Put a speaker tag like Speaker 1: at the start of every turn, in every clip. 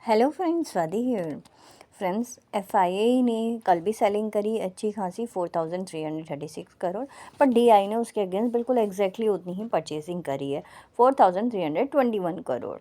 Speaker 1: Hello friends, Swati here. Friends, FII ने कल भी सेलिंग करी अच्छी खासी 4,336 करोड़, पर डीआई ने उसके अगेंस्ट बिल्कुल एग्जैक्टली उतनी ही परचेसिंग करी है 4,321 करोड़।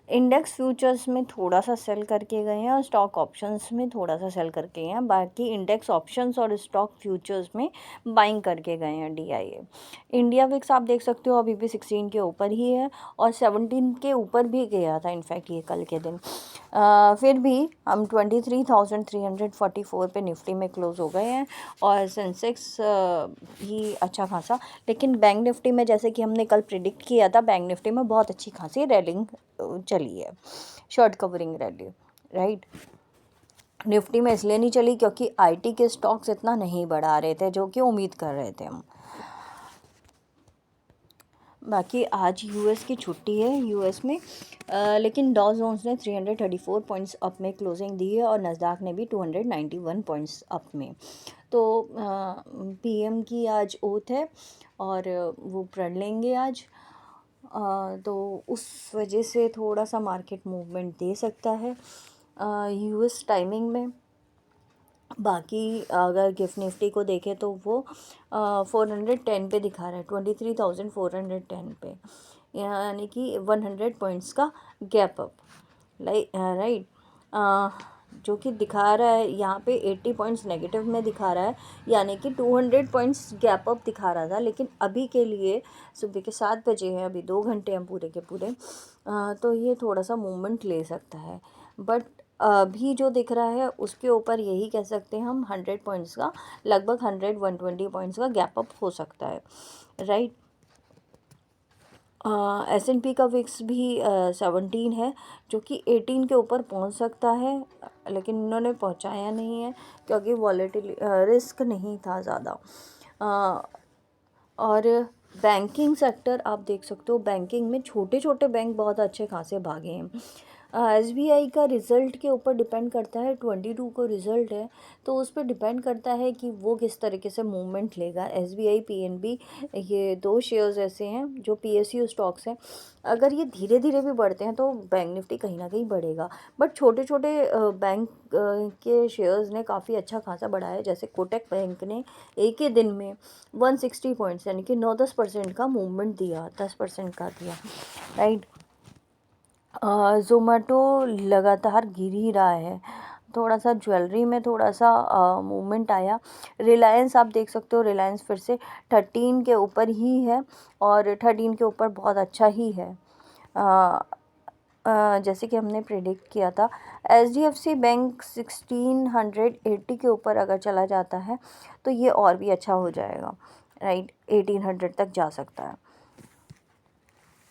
Speaker 1: इंडेक्स फ्यूचर्स में थोड़ा सा सेल करके गए हैं और स्टॉक ऑप्शंस में थोड़ा सा सेल करके गए हैं। बाकी इंडेक्स ऑप्शंस और स्टॉक फ्यूचर्स में बाइंग करके गए हैं डीआईए। इंडिया विक्स आप देख सकते हो अभी भी 16 के ऊपर ही है और 17 के ऊपर भी गया था इनफैक्ट ये कल के दिन। फिर भी हम 23,344 पे निफ्टी में क्लोज हो गए हैं और सेंसेक्स भी अच्छा खासा। लेकिन बैंक निफ्टी में जैसे कि हमने कल प्रिडिक्ट किया था, बैंक निफ्टी में बहुत अच्छी खासी रैलिंग चली है, short covering rally, right. Nifty में इसलिए नहीं चली क्योंकि आईटी के स्टॉक्स इतना नहीं बढ़ा रहे थे जो कि उम्मीद कर रहे थे हम। बाकी आज यूएस की छुट्टी है यूएस में, लेकिन डॉ जोन्स ने 334 पॉइंट्स अप में क्लोजिंग दी है और नस्दाक ने भी 291 पॉइंट्स अप में। तो पीएम की आज ओथ है और वो पढ़ लेंगे आज, तो उस वजह से थोड़ा सा मार्केट मूवमेंट दे सकता है यूएस टाइमिंग में। बाकी अगर गिफ्ट निफ्टी को देखें तो वो 410 पे दिखा रहा है, 23,410 पे, यानी कि 100 पॉइंट्स का गैप अप, राइट। जो कि दिखा रहा है यहाँ पे 80 पॉइंट्स नेगेटिव में दिखा रहा है, यानी कि 200 पॉइंट्स गैप अप दिखा रहा था। लेकिन अभी के लिए सुबह के 7 बजे हैं, अभी 2 घंटे हैं पूरे के पूरे, तो ये थोड़ा सा मूवमेंट ले सकता है। बट अभी जो दिख रहा है उसके ऊपर यही कह सकते हैं हम 100 पॉइंट्स का, लगभग 120 पॉइंट्स का गैप अप हो सकता है, राइट। S&P का विक्स भी 17 है, जो कि 18 के ऊपर पहुंच सकता है, लेकिन इन्होंने पहुंचाया नहीं है क्योंकि वॉलेटिल रिस्क नहीं था ज़्यादा। और बैंकिंग सेक्टर आप देख सकते हो, बैंकिंग में छोटे छोटे बैंक बहुत अच्छे खासे भागे हैं। एसबीआई का रिज़ल्ट के ऊपर डिपेंड करता है, 22 को रिज़ल्ट है, तो उस पर डिपेंड करता है कि वो किस तरीके से मूवमेंट लेगा। एसबीआई पीएनबी ये दो शेयर्स ऐसे हैं जो पीएसयू स्टॉक्स हैं, अगर ये धीरे धीरे भी बढ़ते हैं तो बैंक निफ्टी कहीं ना कहीं बढ़ेगा। बट छोटे छोटे बैंक के शेयर्स ने काफ़ी अच्छा खासा बढ़ाया है, जैसे कोटक बैंक ने एक ही दिन में 160 पॉइंट्स यानी कि 9-10% का मूवमेंट दिया, 10% का दिया, राइट। जोमेटो लगातार गिर ही रहा है, थोड़ा सा ज्वेलरी में थोड़ा सा मूवमेंट आया। रिलायंस आप देख सकते हो, रिलायंस फिर से 13 के ऊपर ही है और 13 के ऊपर बहुत अच्छा ही है, जैसे कि हमने प्रेडिक्ट किया था। एचडीएफसी बैंक 1680 के ऊपर अगर चला जाता है तो ये और भी अच्छा हो जाएगा, राइट, 1800 तक जा सकता है।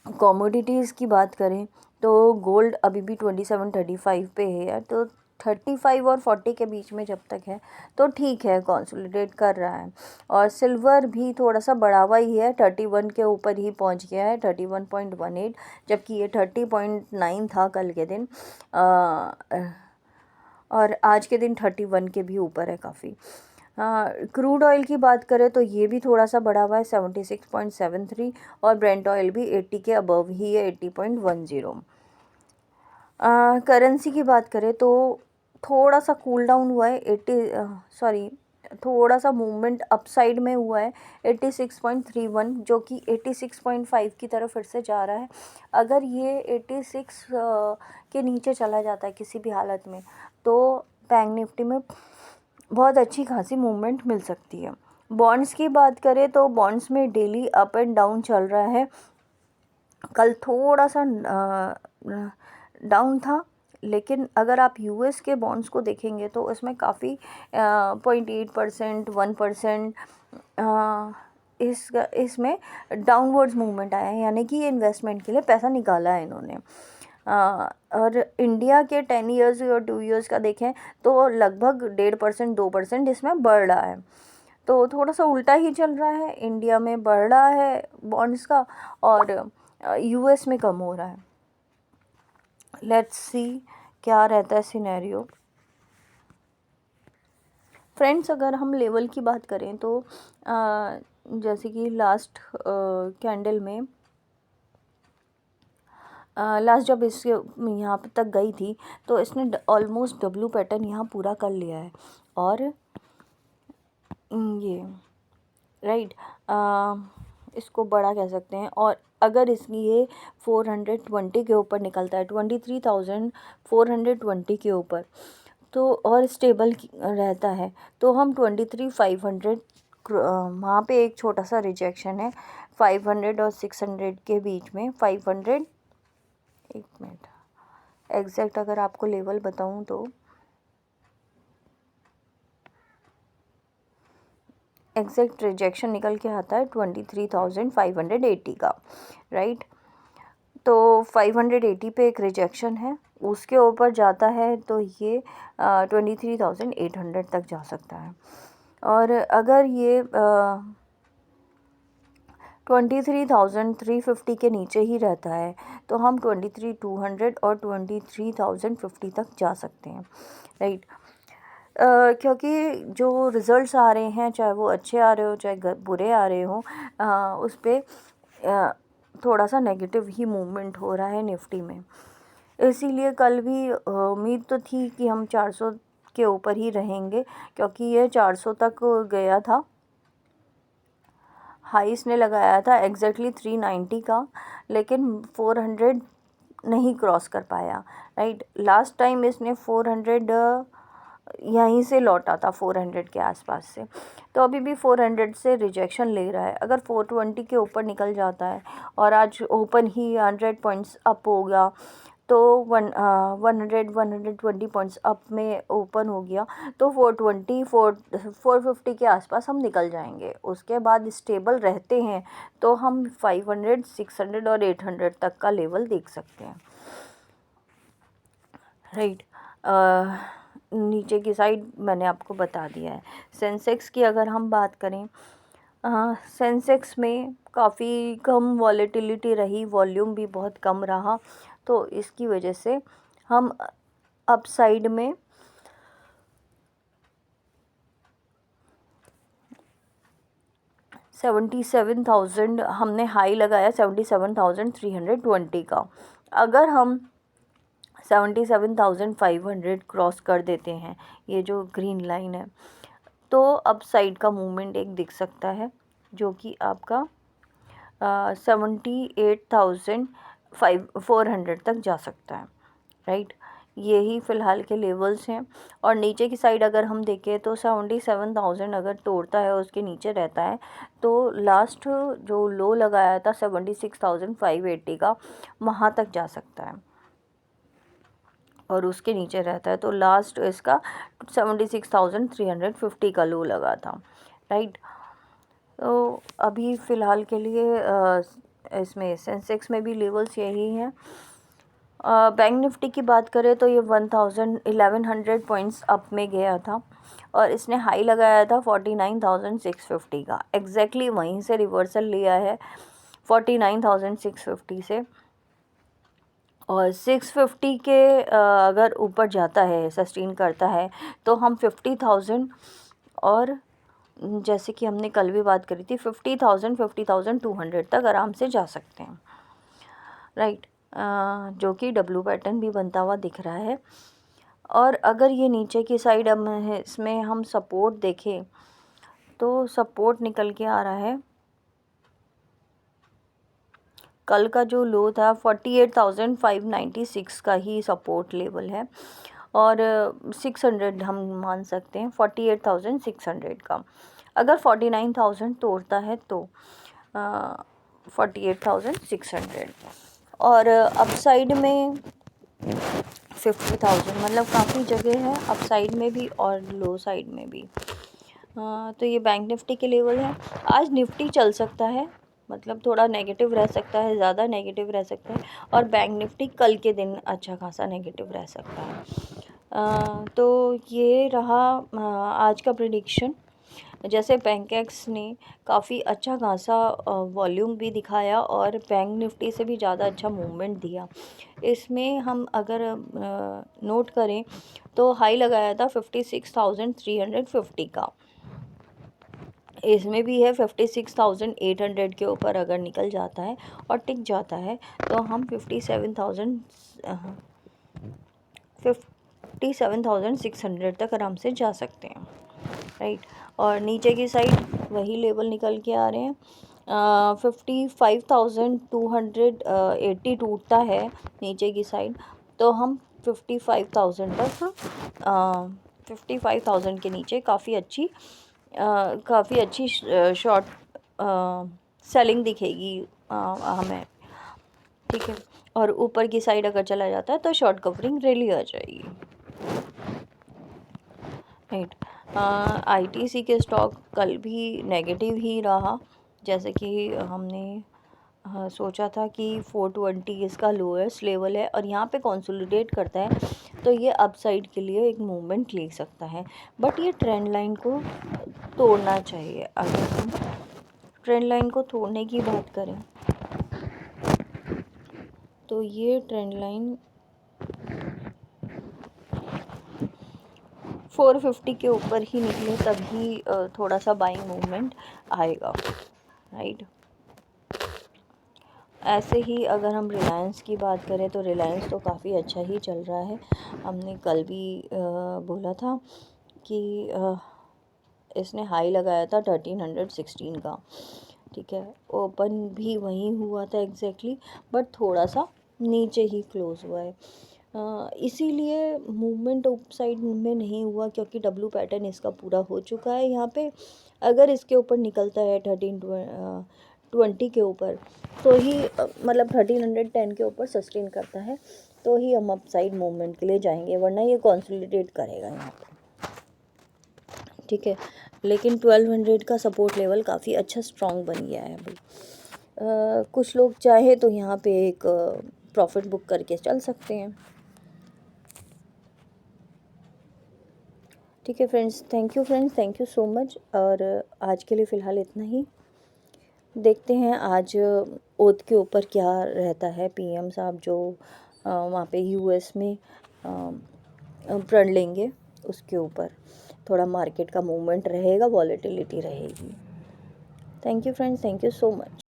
Speaker 1: कमोडिटीज़ की बात करें तो गोल्ड अभी भी 27-35 पे है, तो 35 और 40 के बीच में जब तक है तो ठीक है, कंसोलिडेट कर रहा है। और सिल्वर भी थोड़ा सा बढ़ावा ही है, 31 के ऊपर ही पहुंच गया है, 31.18, जबकि ये 30.9 था कल के दिन, और आज के दिन 31 के भी ऊपर है काफ़ी। क्रूड ऑयल की बात करें तो ये भी थोड़ा सा बढ़ा हुआ है, 76.73, और ब्रेंट ऑयल भी 80 के अबव ही है, 80.10। करेंसी की बात करें तो थोड़ा सा कूल डाउन हुआ है, थोड़ा सा मूवमेंट अपसाइड में हुआ है, 86.31, जो कि 86.5 की तरफ फिर से जा रहा है। अगर ये 86 के नीचे चला जाता है किसी भी हालत में तो बैंक निफ्टी में बहुत अच्छी खासी मूवमेंट मिल सकती है। बॉन्ड्स की बात करें तो बॉन्ड्स में डेली अप एंड डाउन चल रहा है, कल थोड़ा सा डाउन था, लेकिन अगर आप यूएस के बॉन्ड्स को देखेंगे तो इसमें काफ़ी 0.8%, 1% इसमें डाउनवर्ड्स मूवमेंट आया है, यानी कि ये इन्वेस्टमेंट के लिए पैसा निकाला है इन्होंने। और इंडिया के 10 ईयर्स और 2 ईयर्स का देखें तो लगभग 1.5%, 2% इसमें बढ़ रहा है, तो थोड़ा सा उल्टा ही चल रहा है, इंडिया में बढ़ रहा है बॉन्ड्स का और यूएस में कम हो रहा है। लेट्स सी क्या रहता है सिनेरियो। फ्रेंड्स, अगर हम लेवल की बात करें तो जैसे कि लास्ट कैंडल में लास्ट जब इसके यहाँ पे तक गई थी तो इसने ऑलमोस्ट डब्लू पैटर्न यहाँ पूरा कर लिया है। और ये राइट इसको बड़ा कह सकते हैं। और अगर इसकी ये 420 के ऊपर निकलता है, 23,420 के ऊपर, तो और स्टेबल रहता है, तो हम 23,500 वहाँ पे एक छोटा सा रिजेक्शन है 500 और 600 के बीच में। 500, एक मिनट एग्जैक्ट अगर आपको लेवल बताऊँ तो एग्जैक्ट रिजेक्शन निकल के आता है 23,580 का, राइट। तो 580 पे एक रिजेक्शन है, उसके ऊपर जाता है तो ये 23,800 तक जा सकता है। और अगर ये 23,350 के नीचे ही रहता है तो हम 23,200 और 23,050 तक जा सकते हैं, राइट। क्योंकि जो रिज़ल्ट्स आ रहे हैं, चाहे वो अच्छे आ रहे हो चाहे बुरे आ रहे हो, उस पर थोड़ा सा नेगेटिव ही मूवमेंट हो रहा है निफ्टी में। इसीलिए कल भी उम्मीद तो थी कि हम 400 के ऊपर ही रहेंगे, क्योंकि ये 400 तक गया था, हाई इसने लगाया था एग्जैक्टली 390 का, लेकिन 400 नहीं क्रॉस कर पाया, राइट। लास्ट टाइम इसने 400 यहीं से लौटा था 400 के आसपास से, तो अभी भी 400 से रिजेक्शन ले रहा है। अगर 420 के ऊपर निकल जाता है और आज ओपन ही 100 पॉइंट्स अप होगा तो 120 पॉइंट्स अप में ओपन हो गया तो 450 के आसपास हम निकल जाएंगे। उसके बाद स्टेबल रहते हैं तो हम 500, 600 और 800 तक का लेवल देख सकते हैं, राइट। नीचे की साइड मैंने आपको बता दिया है। सेंसेक्स की अगर हम बात करें, सेंसेक्स में काफ़ी कम वॉलेटिलिटी रही, वॉल्यूम भी बहुत कम रहा, तो इसकी वजह से हम अपसाइड में 77,000 हमने हाई लगाया 77,320 का। अगर हम 77,500 क्रॉस कर देते हैं, ये जो ग्रीन लाइन है, तो अप साइड का मूवमेंट एक दिख सकता है जो कि आपका 78,400 तक जा सकता है, राइट। यही फ़िलहाल के लेवल्स हैं। और नीचे की साइड अगर हम देखें तो 77,000 अगर तोड़ता है, उसके नीचे रहता है, तो लास्ट जो लो लगाया था 76,580 का, वहाँ तक जा सकता है। और उसके नीचे रहता है तो लास्ट इसका 76,350 का लो लगा था, राइट। तो अभी फ़िलहाल के लिए इसमें सेंसेक्स में भी लेवल्स यही हैं। बैंक निफ्टी की बात करें तो ये 1100 पॉइंट्स अप में गया था और इसने हाई लगाया था 49,650 का, एग्जैक्टली वहीं से रिवर्सल लिया है 49,650 से। और 650 के अगर ऊपर जाता है, सस्टेन करता है, तो हम 50,000 और जैसे कि हमने कल भी बात करी थी 50,000 50,200 तक आराम से जा सकते हैं, राइट। जो कि डब्लू पैटर्न भी बनता हुआ दिख रहा है। और अगर ये नीचे की साइड अब इसमें हम सपोर्ट देखें तो सपोर्ट निकल के आ रहा है, कल का जो लो था 48,596 का ही सपोर्ट लेवल है, और 600 हम मान सकते हैं 48,600 का। अगर 49,000 तोड़ता है तो 48,600, और अपसाइड में 50,000, मतलब काफ़ी जगह है अपसाइड में भी और लो साइड में भी। तो ये बैंक निफ्टी के लेवल है। आज निफ्टी चल सकता है, मतलब थोड़ा नेगेटिव रह सकता है, ज़्यादा नेगेटिव रह सकता है, और बैंक निफ्टी कल के दिन अच्छा खासा नेगेटिव रह सकता है। तो ये रहा आज का प्रेडिक्शन। जैसे बैंकेक्स ने काफ़ी अच्छा खासा वॉल्यूम भी दिखाया और बैंक निफ्टी से भी ज़्यादा अच्छा मूवमेंट दिया। इसमें हम अगर नोट करें तो हाई लगाया था 56,350 का, इसमें भी है 56,800 के ऊपर अगर निकल जाता है और टिक जाता है तो हम 57,600 तक आराम से जा सकते हैं, राइट। और नीचे की साइड वही लेवल निकल के आ रहे हैं। 55,280 टूटता है नीचे की साइड, तो हम 55,000 तक 55,000 के नीचे काफ़ी अच्छी शॉर्ट सेलिंग दिखेगी हमें, ठीक है। और ऊपर की साइड अगर चला जाता है तो शॉर्ट कवरिंग रैली आ जाएगी, राइट। आईटीसी के स्टॉक कल भी नेगेटिव ही रहा, जैसे कि हमने सोचा था कि 420 इसका लोएस्ट लेवल है और यहाँ पे कंसोलिडेट करता है तो ये अपसाइड के लिए एक मूवमेंट ले सकता है, बट ये ट्रेंड लाइन को तोड़ना चाहिए। अगर हम ट्रेंड लाइन को तोड़ने की बात करें तो ये ट्रेंड लाइन 450 के ऊपर ही निकले तभी थोड़ा सा बाइंग मूवमेंट आएगा, राइट। ऐसे ही अगर हम रिलायंस की बात करें तो रिलायंस तो काफ़ी अच्छा ही चल रहा है। हमने कल भी बोला था कि इसने हाई लगाया था 1316 का, ठीक है। ओपन भी वहीं हुआ था एग्जैक्टली, बट थोड़ा सा नीचे ही क्लोज हुआ है। इसीलिए मूवमेंट अप साइड में नहीं हुआ क्योंकि डब्लू पैटर्न इसका पूरा हो चुका है यहाँ पे। अगर इसके ऊपर निकलता है 1320 के ऊपर तो ही मतलब 1310 के ऊपर सस्टेन करता है तो ही हम अप साइड मूवमेंट के लिए जाएंगे, वरना ये कंसोलिडेट करेगा यहाँ पे, ठीक है। लेकिन 1200 का सपोर्ट लेवल काफ़ी अच्छा स्ट्रॉन्ग बन गया है भाई। कुछ लोग चाहे तो यहाँ पे एक प्रॉफिट बुक करके चल सकते हैं, ठीक है friends. Thank you so much. और आज के लिए फ़िलहाल इतना ही। देखते हैं आज ओथ के ऊपर क्या रहता है। पीएम साहब जो वहाँ पे यूएस में प्रण लेंगे उसके ऊपर थोड़ा मार्केट का मूवमेंट रहेगा, वॉलेटिलिटी रहेगी। Thank you friends, thank you so much.